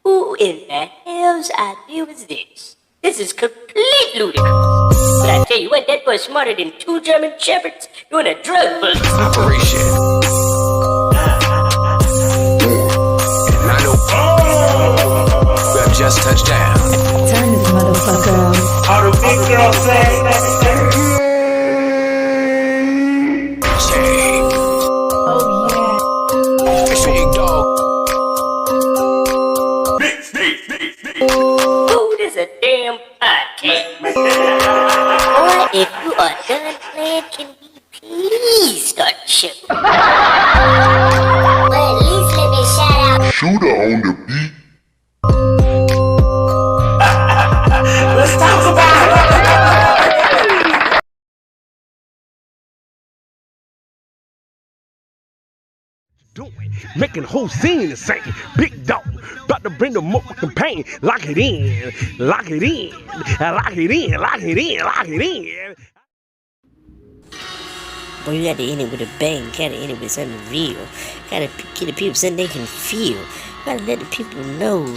Who in the hell's idea was this? This is complete ludicrous. But I tell you what, that boy's smarter than 2 German shepherds doing a drug bust. Operation. And I know we have just touched down. Turn this motherfucker on. All the big girls say Oh yeah. Big dog. Who is a damn podcast? Boy, if you are done playing, can we please start the show? Well, at least let me shout out. Shooter on the beat. let's talk about it. Doing, making the whole scene the same. Big dog, about to bring the motherfucking pain. Lock it in, lock it in, lock it in, lock it in, lock it in. Boy, you gotta end it with a bang. Gotta end it with something real. Gotta get the people something they can feel. Gotta let the people know.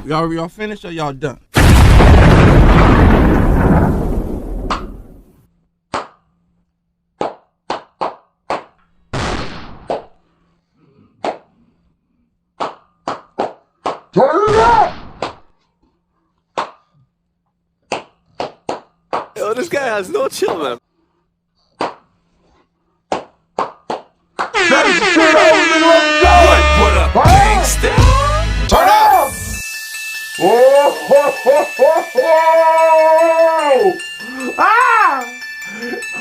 Y'all finished or y'all done? Turn it up! Yo, this guy has no chill, man. That shit over and let's go! What up, gangsta? Turn up! Oh, ho, ho, ho, ho. Ah!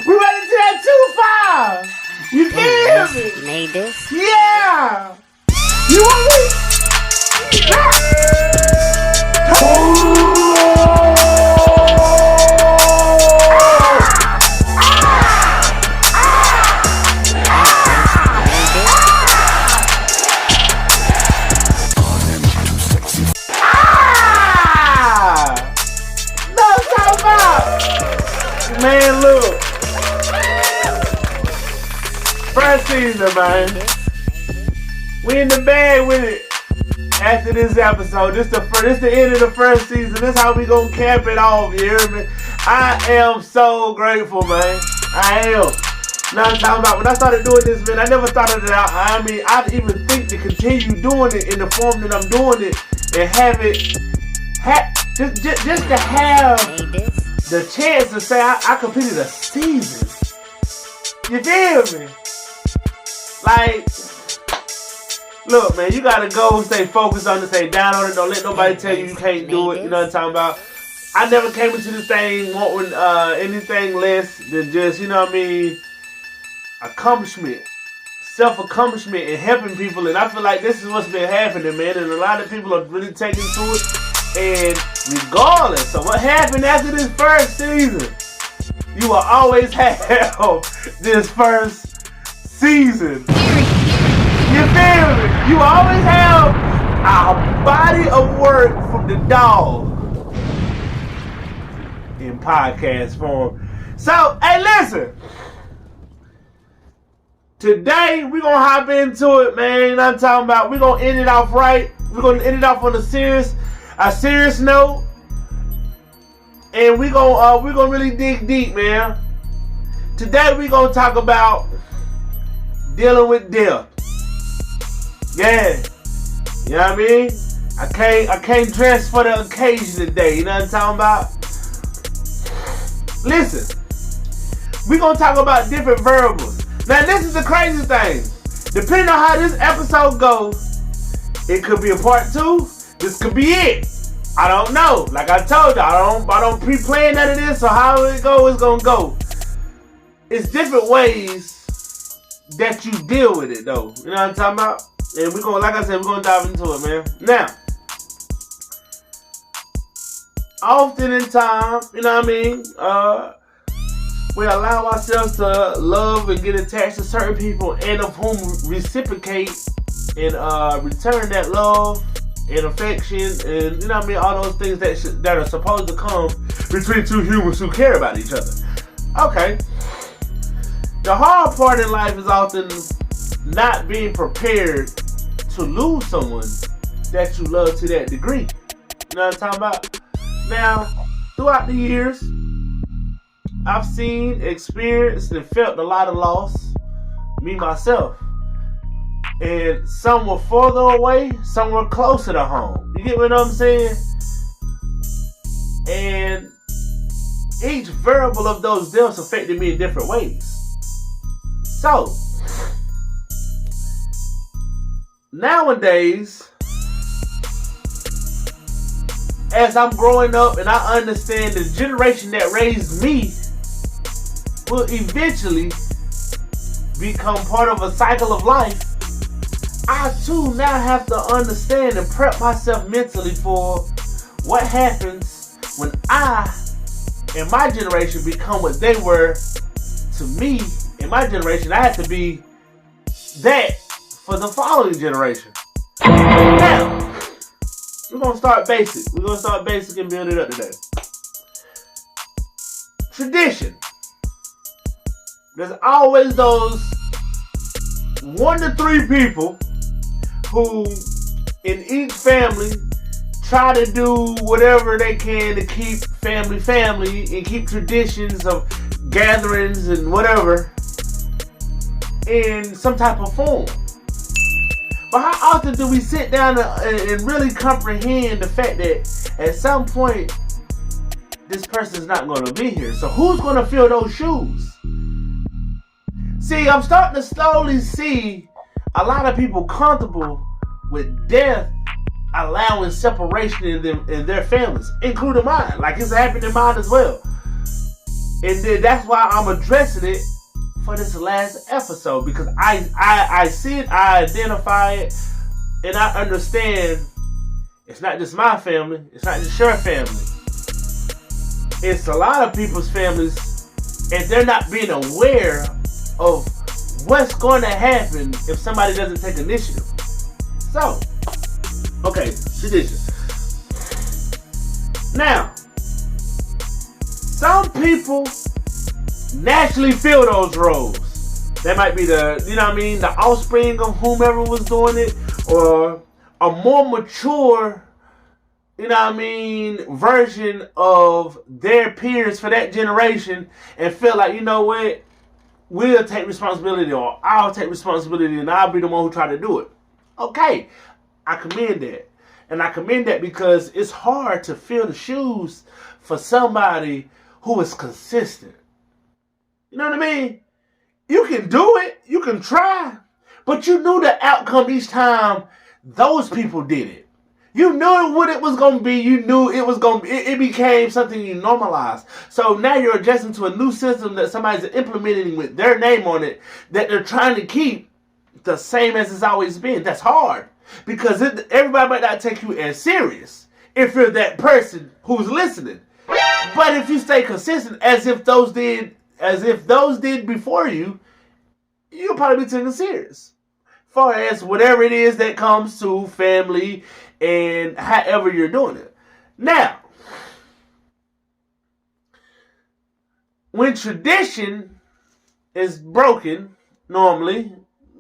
We went into that too far! You feel me? Made this? Yeah! You want me? Man, look. First season, man. We in the bag with it. After this episode, this the end of the first season. This how we gonna cap it off. You hear me? I am so grateful, man. I am. Now I'm talking about when I started doing this, man. I never started it out. I mean, I'd even think to continue doing it in the form that I'm doing it and have it, just to have the chance to say I completed a season. You feel me? Like, look, man, you gotta go, stay focused on it, stay down on it. Don't let nobody tell you can't do it. You know what I'm talking about? I never came into this thing wanting anything less than just, you know what I mean, accomplishment, self-accomplishment, and helping people. And I feel like this is what's been happening, man. And a lot of people are really taking to it. And regardless of what happened after this first season, you will always have this first season. You feel me? You will always have a body of work from the dog in podcast form. So, hey, listen. Today, we're going to hop into it, man. I'm talking about, we're going to end it off right. We're going to end it off on a serious note. And we're gonna really dig deep, man. Today, we're going to talk about dealing with death. Yeah. You know what I mean? I can't dress for the occasion today. You know what I'm talking about? Listen. We're going to talk about different variables. Now, this is the crazy thing. Depending on how this episode goes, it could be a part 2. This could be it. I don't know. Like I told you, I don't pre-plan none of this, so how it go is gonna go. it's different ways that you deal with it, though. You know what I'm talking about? And we're gonna, like I said, we're gonna dive into it, man. Now, often in time, you know what I mean? We allow ourselves to love and get attached to certain people, and of whom reciprocate and return that love and affection, and you know what I mean, all those things that are supposed to come between two humans who care about each other. Okay. The hard part in life is often not being prepared to lose someone that you love to that degree. You know what I'm talking about? Now, throughout the years, I've seen, experienced, and felt a lot of loss, me myself. And some were further away, some were closer to home. You get what I'm saying? And each variable of those deaths affected me in different ways. So, nowadays, as I'm growing up and I understand the generation that raised me will eventually become part of a cycle of life, I too now have to understand and prep myself mentally for what happens when I and my generation become what they were to me. In my generation, I had to be that for the following generation. Now, we're going to start basic. We're going to start basic and build it up today. Tradition. There's always those 1 to 3 people who in each family try to do whatever they can to keep family and keep traditions of gatherings and whatever in some type of form. But how often do we sit down and really comprehend the fact that at some point this person's not going to be here? So who's going to fill those shoes? See, I'm starting to slowly see a lot of people comfortable with death allowing separation in them in their families, including mine. Like it's happened in mine as well. And then that's why I'm addressing it for this last episode, because I see it, I identify it, and I understand it's not just my family, it's not just your family. It's a lot of people's families, and they're not being aware of what's going to happen if somebody doesn't take initiative. So, okay, tradition. Now, some people naturally fill those roles. That might be the, you know what I mean, the offspring of whomever was doing it, or a more mature, you know what I mean, version of their peers for that generation, and feel like, you know what, we'll take responsibility, or I'll take responsibility, and I'll be the one who try to do it. Okay, I commend that. And I commend that because it's hard to fill the shoes for somebody who is consistent. You know what I mean? You can do it, you can try, but you knew the outcome each time those people did it. You knew what it was going to be. You knew it was going to be, it became something you normalized. So now you're adjusting to a new system that somebody's implementing with their name on it, that they're trying to keep the same as it's always been. That's hard, because everybody might not take you as serious if you're that person who's listening. But if you stay consistent as if those did before you, you'll probably be taken serious. Far as whatever it is that comes to family and however you're doing it. Now, when tradition is broken, normally,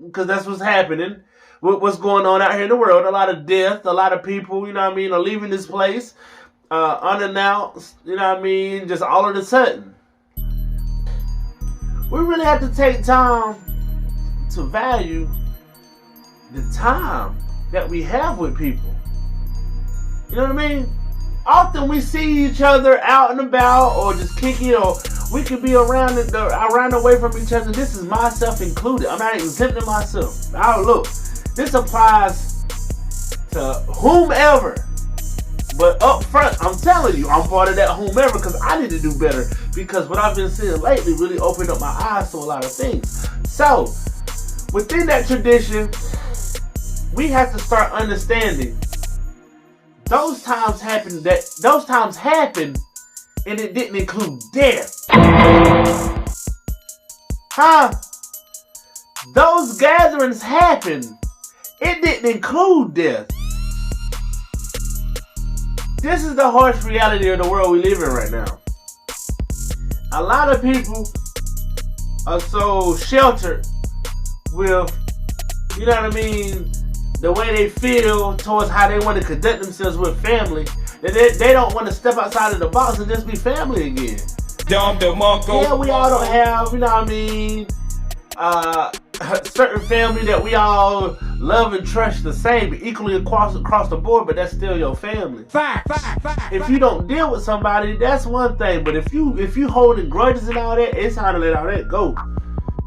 because that's what's happening, what's going on out here in the world, a lot of death, a lot of people, you know what I mean, are leaving this place unannounced, you know what I mean, just all of a sudden. We really have to take time to value the time that we have with people. You know what I mean? Often we see each other out and about, or just kicking, or we could be around away from each other. This is myself included. I'm not exempting myself. Now look, this applies to whomever. But up front, I'm telling you, I'm part of that whomever, because I need to do better. because what I've been seeing lately really opened up my eyes to a lot of things. So, within that tradition, we have to start understanding those times happened, and it didn't include death. Huh? Those gatherings happened. It didn't include death. This is the harsh reality of the world we live in right now. A lot of people are so sheltered with, you know what I mean, the way they feel towards how they want to conduct themselves with family, that they don't want to step outside of the box and just be family again. Yeah, we all don't have, you know what I mean, certain family that we all love and trust the same, equally across the board, but that's still your family. Fact. If you don't deal with somebody, that's one thing, but if you holding grudges and all that, it's time to let all that go.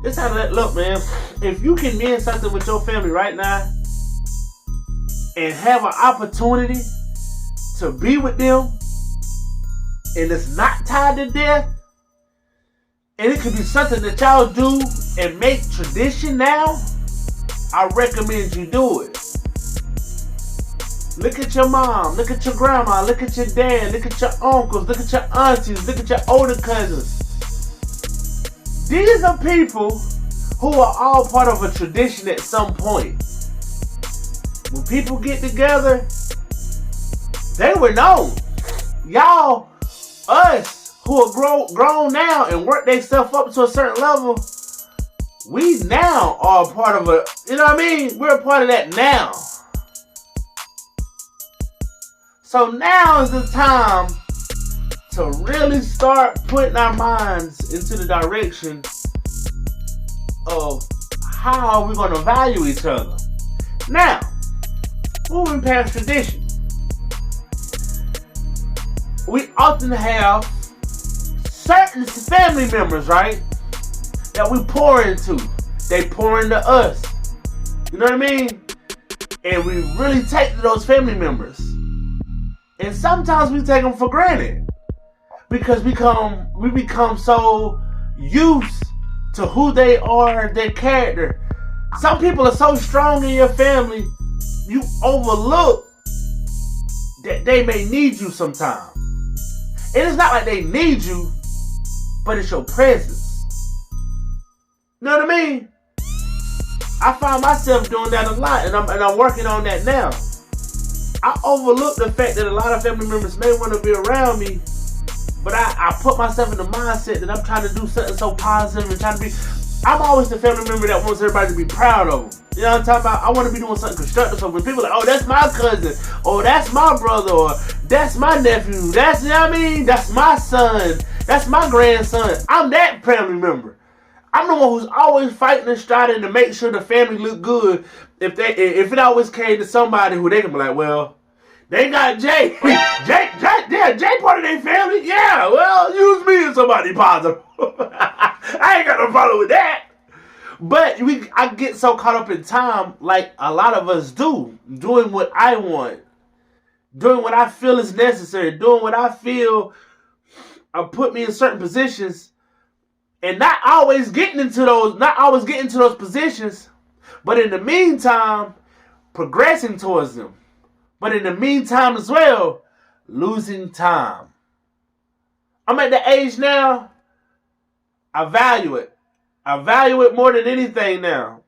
It's time to let, look, man, if you can mend something with your family right now and have an opportunity to be with them, and it's not tied to death, and it could be something that y'all do and make tradition now, I recommend you do it. Look at your mom, look at your grandma, look at your dad, look at your uncles, look at your aunties, look at your older cousins. These are people who are all part of a tradition at some point. When people get together, they were known. Y'all, us, who are grown now and work themselves up to a certain level, we now are a part of a, you know what I mean? We're a part of that now. So now is the time to really start putting our minds into the direction of how we're going to value each other. Now, moving past tradition, we often have certain family members, right, that we pour into. They pour into us. You know what I mean? And we really take to those family members. And sometimes we take them for granted because we become so used to who they are, their character. Some people are so strong in your family, you overlook that they may need you sometime. And it's not like they need you, but it's your presence. You know what I mean? I find myself doing that a lot, and I'm working on that now. I overlook the fact that a lot of family members may want to be around me, but I put myself in the mindset that I'm trying to do something so positive and trying to be. I'm always the family member that wants everybody to be proud of them. You know what I'm talking about? I want to be doing something constructive. So when people are like, oh, that's my cousin, or that's my brother, or that's my nephew, that's, you know what I mean? That's my son, that's my grandson. I'm that family member. I'm the one who's always fighting and striving to make sure the family look good. If it always came to somebody who they can be like, well, they got Jay. Jay part of their family. Yeah, well, use me as somebody positive. I ain't got no problem with that. But I get so caught up in time, like a lot of us do, doing what I want, doing what I feel is necessary, doing what I feel put me in certain positions. And not always getting into those positions, but in the meantime, progressing towards them. But in the meantime as well, losing time. I'm at the age now, I value it. I value it more than anything now.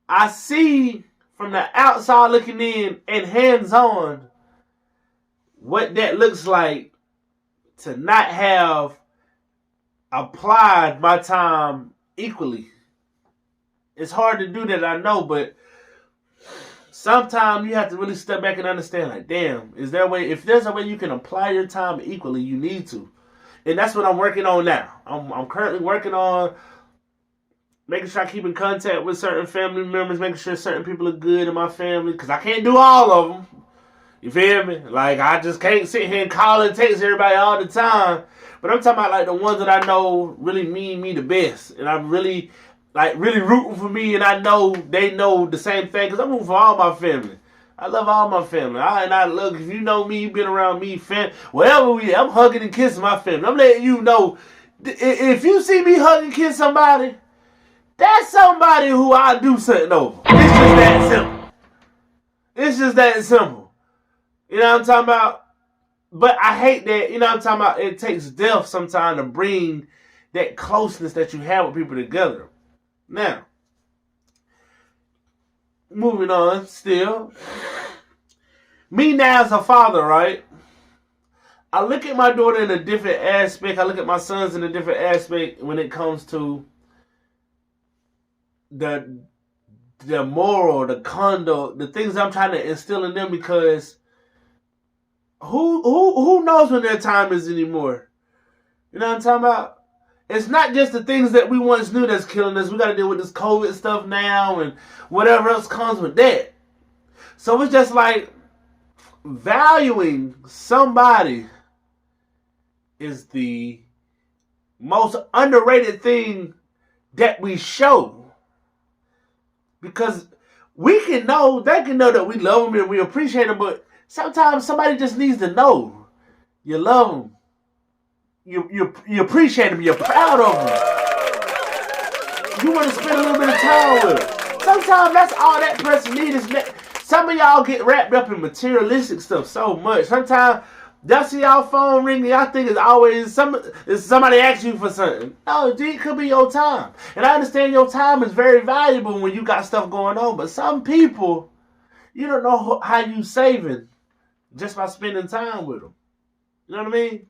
I see from the outside looking in and hands-on what that looks like to not have applied my time equally. It's hard to do that, I know, but sometimes you have to really step back and understand, like, damn, is there a way? If there's a way you can apply your time equally, you need to. And that's what I'm working on now. I'm currently working on making sure I keep in contact with certain family members, making sure certain people are good in my family, because I can't do all of them. You feel me? Like, I just can't sit here and call and text everybody all the time. But I'm talking about, like, the ones that I know really mean me the best. And I'm really, like, really rooting for me. And I know they know the same thing. Because I'm rooting for all my family. I love all my family. I look, if you know me, you've been around me, wherever I'm hugging and kissing my family. I'm letting you know, if you see me hug and kiss somebody, that's somebody who I do something over. It's just that simple. It's just that simple. You know what I'm talking about? But I hate that, you know what I'm talking about? It takes death sometimes to bring that closeness that you have with people together. Now, moving on still. Me now as a father, right? I look at my daughter in a different aspect. I look at my sons in a different aspect when it comes to the moral, the conduct, the things I'm trying to instill in them, because who knows when their time is anymore? You know what I'm talking about? It's not just the things that we once knew that's killing us. We got to deal with this COVID stuff now and whatever else comes with that. So it's just like valuing somebody is the most underrated thing that we show. Because we can know, they can know that we love them and we appreciate them, but sometimes somebody just needs to know you love them. You appreciate them. You're proud of them. You want to spend a little bit of time with them. Sometimes that's all that person needs. Some of y'all get wrapped up in materialistic stuff so much. Sometimes y'all see y'all phone ringing. Y'all think it's always somebody asks you for something. No, it could be your time. And I understand your time is very valuable when you got stuff going on. But some people, you don't know how you saving just by spending time with them. You know what I mean?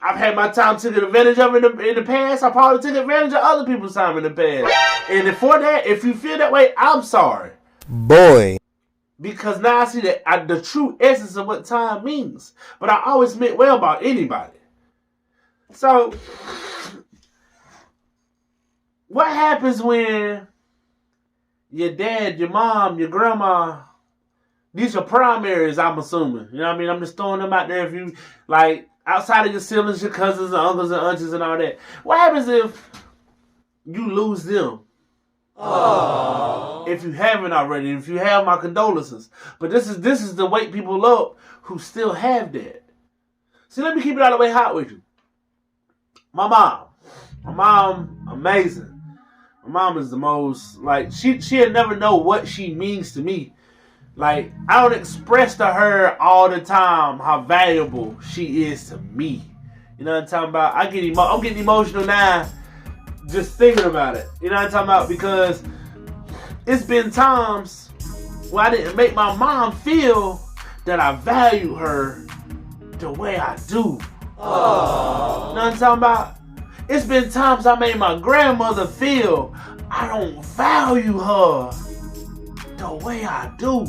I've had my time taken advantage of in the past. I probably took advantage of other people's time in the past. And for that, if you feel that way, I'm sorry. Boy. Because now I see the true essence of what time means. But I always meant well about anybody. So, what happens when your dad, your mom, your grandma, these are primaries, I'm assuming. You know what I mean? I'm just throwing them out there. If you, like, outside of your siblings, your cousins, and uncles, and aunties, and all that. What happens if you lose them? Aww. If you haven't already, if you have, my condolences. But this is the weight people up who still have that. See, let me keep it all the way hot with you. My mom, amazing. My mom is the most, like, she'll never know what she means to me. Like, I don't express to her all the time how valuable she is to me. You know what I'm talking about? I'm getting emotional now just thinking about it. You know what I'm talking about? Because it's been times where I didn't make my mom feel that I value her the way I do. Aww. You know what I'm talking about? It's been times I made my grandmother feel I don't value her the way I do.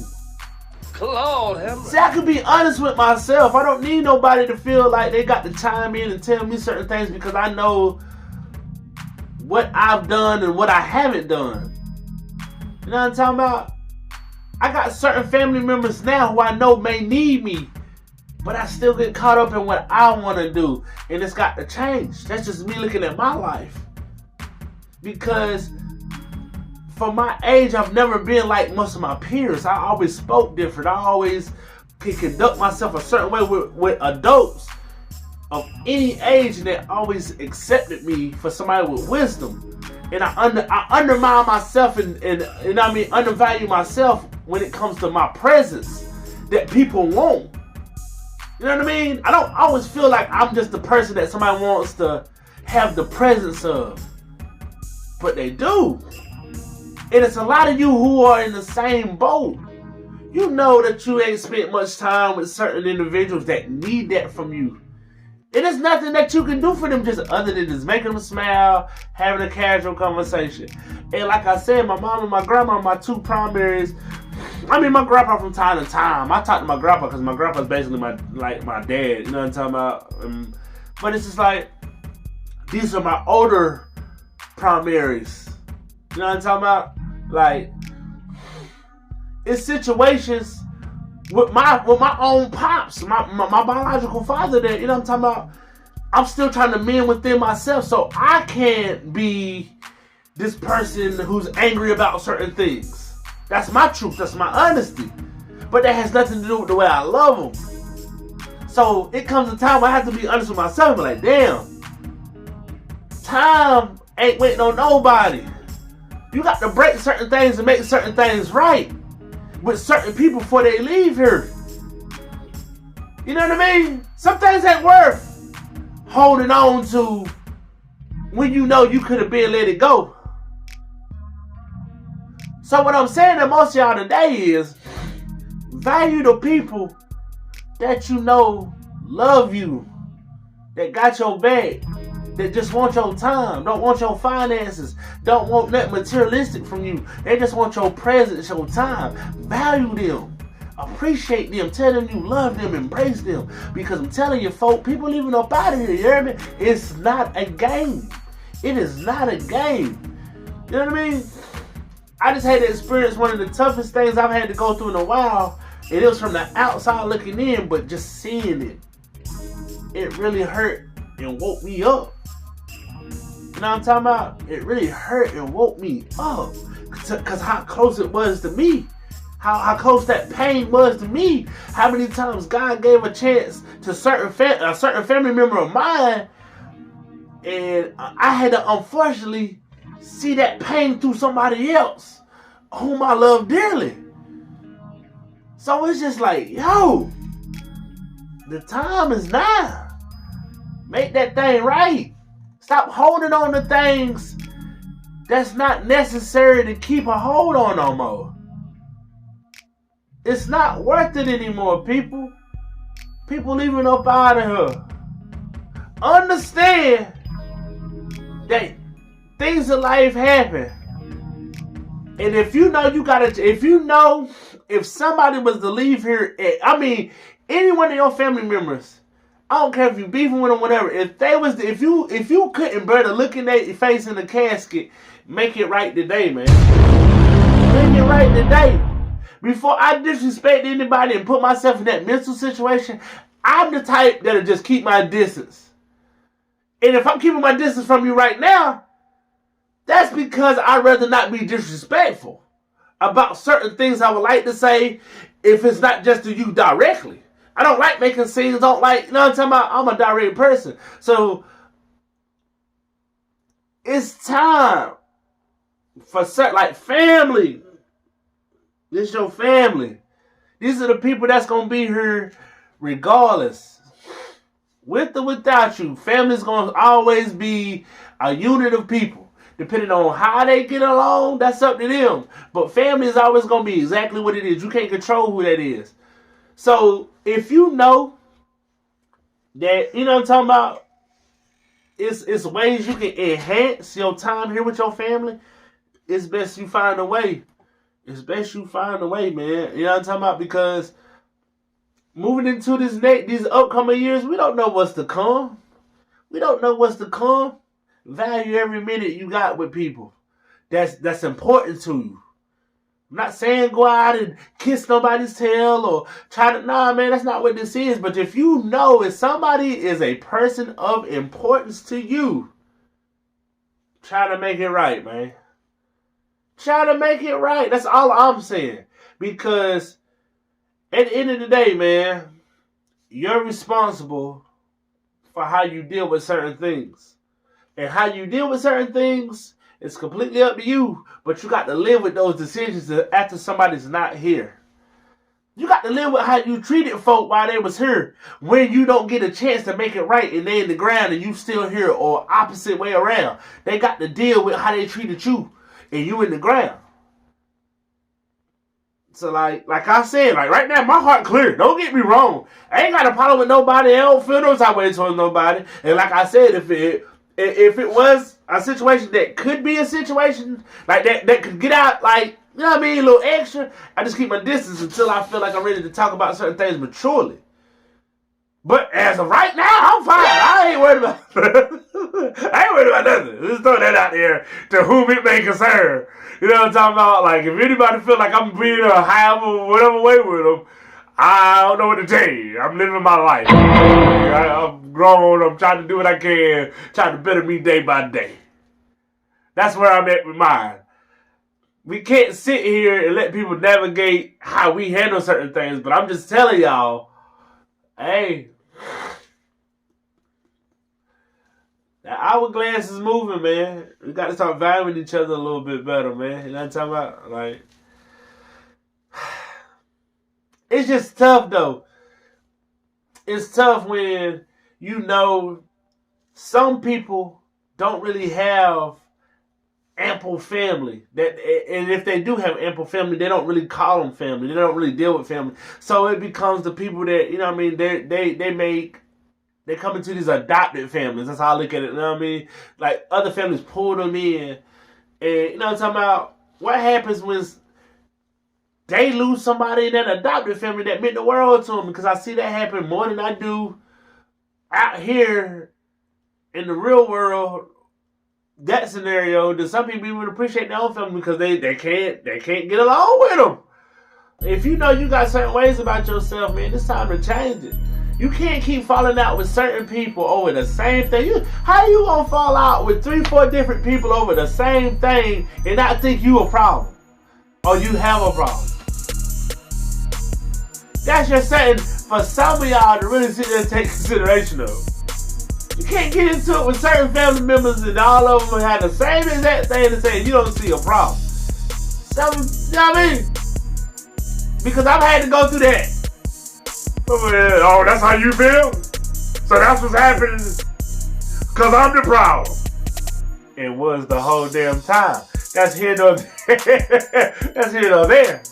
Lord, see, I can be honest with myself. I don't need nobody to feel like they got to chime in and tell me certain things, because I know what I've done and what I haven't done. You know what I'm talking about? I got certain family members now who I know may need me, but I still get caught up in what I want to do. And it's got to change. That's just me looking at my life. Because for my age, I've never been like most of my peers. I always spoke different. I always could conduct myself a certain way with adults of any age that always accepted me for somebody with wisdom. And I undermine myself and I mean undervalue myself when it comes to my presence that people want. You know what I mean? I don't always feel like I'm just the person that somebody wants to have the presence of. But they do. And it's a lot of you who are in the same boat. You know that you ain't spent much time with certain individuals that need that from you. And there's nothing that you can do for them just other than just making them smile, having a casual conversation. And like I said, my mom and my grandma are my two primaries. I mean, my grandpa from time to time. I talk to my grandpa because my grandpa's basically my dad. You know what I'm talking about? But it's just like, these are my older primaries. You know what I'm talking about? Like, it's situations with my own pops, my biological father that, you know what I'm talking about? I'm still trying to mend within myself, so I can't be this person who's angry about certain things. That's my truth, that's my honesty. but that has nothing to do with the way I love them. So it comes a time where I have to be honest with myself and be like, damn, time ain't waiting on nobody. You got to break certain things and make certain things right with certain people before they leave here. You know what I mean? Some things ain't worth holding on to when you know you could have been let it go. So what I'm saying to most of y'all today is value the people that you know love you, that got your back, that just want your time, don't want your finances, don't want nothing materialistic from you. They just want your presence, your time. Value them. Appreciate them. Tell them you love them. Embrace them. Because I'm telling you, folk, people leaving up out of here, you hear me? It's not a game. It is not a game. You know what I mean? I just had to experience one of the toughest things I've had to go through in a while. And it was from the outside looking in, but just seeing it. It really hurt and woke me up. You know what I'm talking about? It really hurt and woke me up. Because how close it was to me. How close that pain was to me. How many times God gave a chance to a certain family member of mine. And I had to unfortunately see that pain through somebody else whom I love dearly. So it's just like, yo, the time is now. Make that thing right. Stop holding on to things that's not necessary to keep a hold on no more. It's not worth it anymore, people. People leaving up out of here. Understand that things in life happen. And if you know if somebody was to leave here, any one of your family members, I don't care if you beefing with them, whatever. If you couldn't bear to look in their face in the casket, make it right today, man. Make it right today. Before I disrespect anybody and put myself in that mental situation, I'm the type that'll just keep my distance. And if I'm keeping my distance from you right now, that's because I'd rather not be disrespectful about certain things I would like to say if it's not just to you directly. I don't like making scenes, you know what I'm talking about? I'm a direct person. So, it's time for family. This is your family. These are the people that's going to be here regardless. With or without you, family's going to always be a unit of people. Depending on how they get along, that's up to them. But family is always going to be exactly what it is. You can't control who that is. So, if you know that, you know what I'm talking about, it's ways you can enhance your time here with your family, it's best you find a way. It's best you find a way, man. You know what I'm talking about? Because moving into these upcoming years, we don't know what's to come. We don't know what's to come. Value every minute you got with people that's important to you. I'm not saying go out and kiss nobody's tail or try to, nah, man, that's not what this is. But if you know if somebody is a person of importance to you, try to make it right, man. Try to make it right. That's all I'm saying. Because at the end of the day, man, you're responsible for how you deal with certain things. And how you deal with certain things is completely up to you. But you got to live with those decisions after somebody's not here. You got to live with how you treated folk while they was here. When you don't get a chance to make it right and they in the ground and you still here, or opposite way around. They got to deal with how they treated you and you in the ground. So like I said, right now, my heart clear. Don't get me wrong. I ain't got a problem with nobody. I don't feel no type of way towards nobody. And like I said, if it was a situation that could be a situation like that could get out, like, you know what I mean, a little extra, I just keep my distance until I feel like I'm ready to talk about certain things maturely. But as of right now, I'm fine. I ain't worried about nothing. Just throw that out there to whom it may concern. You know what I'm talking about? Like, if anybody feel like I'm being a however, whatever way with them, I don't know what to tell you. I'm living my life. I'm grown. I'm trying to do what I can. Trying to better me day by day. That's where I'm at with mine. we can't sit here and let people navigate how we handle certain things. But I'm just telling y'all, hey, that hourglass is moving, man. We got to start valuing each other a little bit better, man. You know what I'm talking about? Like, it's just tough, though. It's tough when you know some people don't really have ample family. And if they do have ample family, they don't really call them family. They don't really deal with family. So it becomes the people that, you know what I mean, they come into these adopted families. That's how I look at it. You know what I mean? Like other families pull them in. And you know what I'm talking about? What happens when they lose somebody in that adopted family that meant the world to them? Because I see that happen more than I do out here in the real world. That scenario, that some people even appreciate their own family because they can't get along with them. If you know you got certain ways about yourself, man, it's time to change it. You can't keep falling out with certain people over the same thing. How you gonna fall out with 3-4 different people over the same thing and not think you a problem or you have a problem? That's just something for some of y'all to really sit there and take consideration of. You can't get into it with certain family members and all of them have the same exact thing to say. You don't see a problem. You know what I mean? Because I've had to go through that. Oh, that's how you feel? So that's what's happening because I'm the problem. It was the whole damn time. That's here nor there. That's here nor there.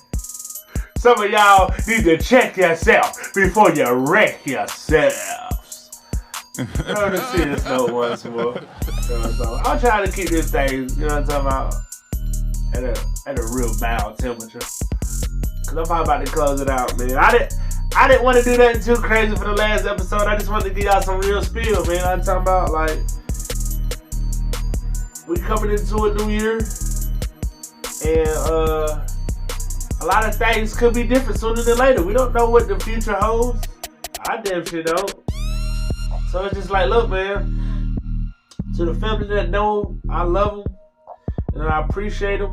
Some of y'all need to check yourself before you wreck yourselves. Go to see this note once more. You know what I'm trying to keep this thing, you know what I'm talking about, at a real mild temperature. Cause I'm probably about to close it out, man. I didn't want to do nothing too crazy for the last episode. I just wanted to give y'all some real spiel, man. I'm talking about like we coming into a new year, and a lot of things could be different sooner than later. We don't know what the future holds. I damn sure don't. So it's just like, look, man, to the family that know I love them and I appreciate them,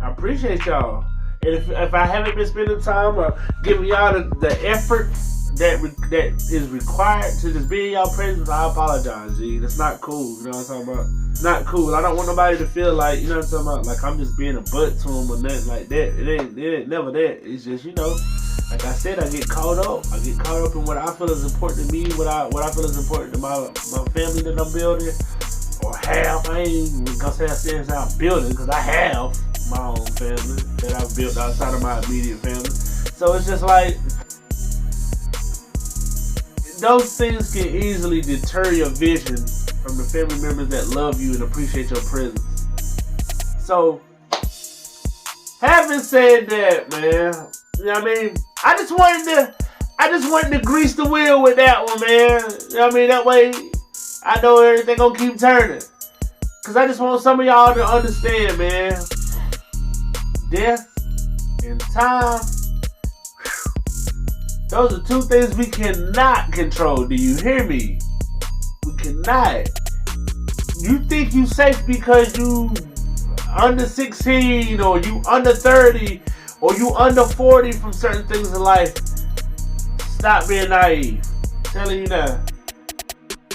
I appreciate y'all. And if I haven't been spending time or giving y'all the effort that is required to just be in y'all presence, I apologize, G. That's not cool. You know what I'm talking about? It's not cool. I don't want nobody to feel like, you know what I'm talking about, like I'm just being a butt to them or nothing like that. It ain't never that. It's just, you know, like I said, I get caught up. I get caught up in what I feel is important to me, what I feel is important to my family that I'm building, or have. I ain't even gonna say I'm building, because I have my own family that I've built outside of my immediate family. So it's just like, those things can easily deter your vision from the family members that love you and appreciate your presence. So, having said that, man, you know what I mean? I just wanted to grease the wheel with that one, man. You know what I mean? That way, I know everything gonna keep turning. Cause I just want some of y'all to understand, man. Death and time, those are two things we cannot control. Do you hear me? We cannot. You think you safe because you under 16 or you under 30 or you under 40 from certain things in life. Stop being naive. I'm telling you now.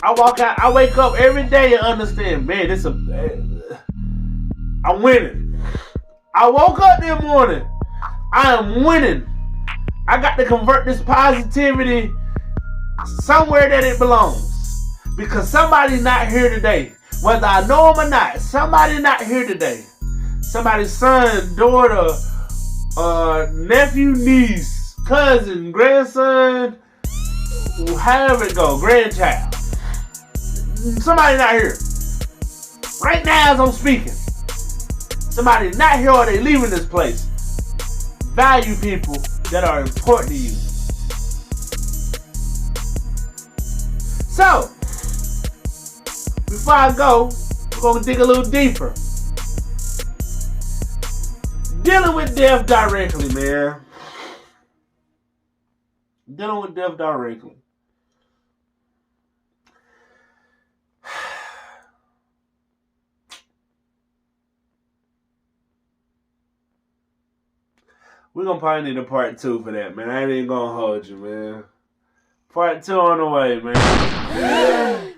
I wake up every day and understand, man, I'm winning. I woke up this morning. I am winning. I got to convert this positivity somewhere that it belongs. Because somebody's not here today. Whether I know them or not, somebody's not here today. Somebody's son, daughter, nephew, niece, cousin, grandson, however it go, grandchild. Somebody's not here. Right now as I'm speaking. Somebody's not here or they leaving this place. Value people that are important to you. So, before I go, we're going to dig a little deeper. Dealing with death directly, man. Dealing with death directly. We're gonna probably need a part 2 for that, man. I ain't even gonna hold you, man. Part 2 on the way, man.